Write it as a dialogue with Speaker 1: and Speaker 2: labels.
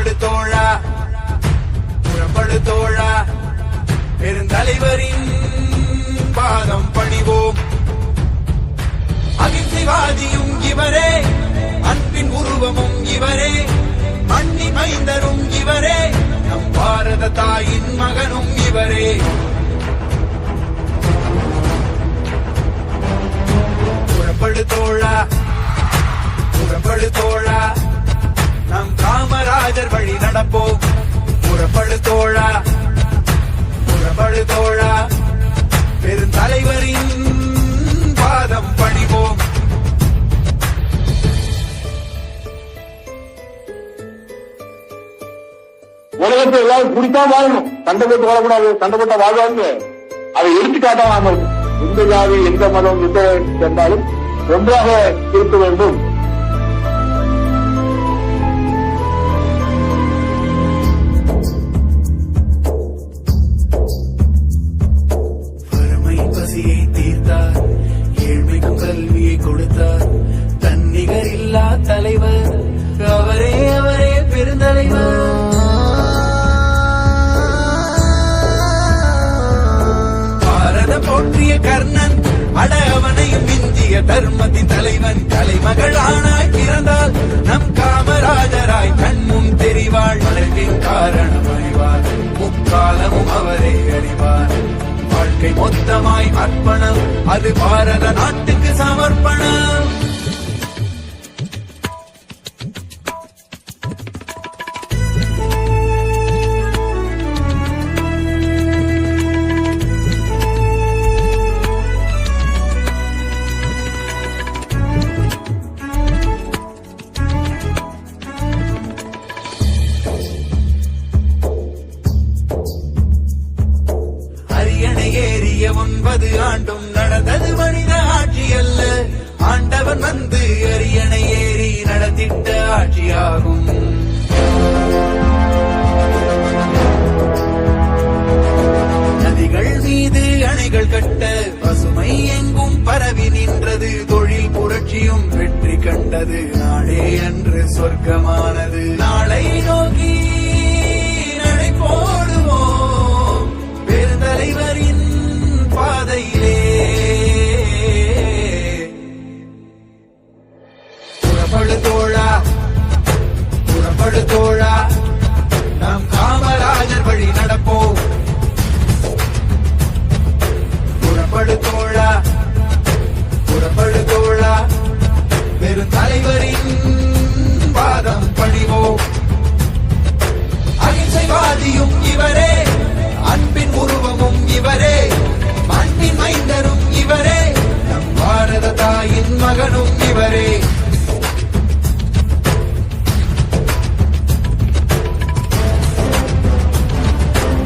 Speaker 1: புறப்படு தோழா புறப்படு தோழா பெருந்தலைவரின் பாதம் பணிவோம். அகிம்சைவாதியும் இவரே, அன்பின் உருவமும் இவரே, மண்ணி மைந்தரும் இவரே, நம் பாரத தாயின் மகனும் இவரே. புறப்படு தோழா புறப்படு தோழா நம் காமராஜர் வழி நடப்போம். புறப்படு தோழா புறப்படு தோழா பெருந்தலைவரின் பாதம் பணிவோம்.
Speaker 2: உலகத்தை எல்லாரும் குடித்தான் வாழணும், சண்டை போட்டு வாழக்கூடாது. சண்டை போட்டா வாழ்வாங்க, அதை எடுத்துக்காட்டாம எந்த ஜாதி எந்த மதம் எந்த என்றாலும் ஒன்றாக இருக்க வேண்டும்.
Speaker 1: வறுமை பசியை தீர்த்தார், ஏழ்மைக்கும் கல்வியை கொடுத்தார், தன்னிகர் இல்லா தலைவர் அவரே அவரே பெருந்தலைவர். போற்றிய கர்ணன் அட அவனையும் இந்திய தர்மத்தின் தலைவன். கலைமகளானாய் பிறந்தால் நம் காமராஜராய் கண்முன் தெரிவாள். வளர்ச்சின் காரணம் அறிவார், முக்காலமும் அவரே அறிவார். வாழ்க்கை மொத்தமாய் அர்ப்பணம், அது பாரத நாட்டுக்கு சமர்ப்பணம். ஏறிய 9 ஆண்டும் நடந்தது மனித ஆட்சி அல்ல, ஆண்டவன் வந்து அரியணை ஏறி நடத்திட்ட ஆட்சியாகும். நதிகள் மீது அணைகள் கட்ட பசுமை எங்கும் பரவி நின்றது. தொழில் புரட்சியும் வெற்றி கண்டது, நாடே அன்று சொர்க்கமானது. நாளை நோக்கி நடை போடுவோம் பெருந்தலைவரின் பாதையிலே. புறப்படு தோழா புறப்படு தோழா நாம் காமராஜர் வழி நடப்போம். புறப்படு தோழா புறப்படு தோழா பெருந்தலைவரின் பாதம் பணிவோம்.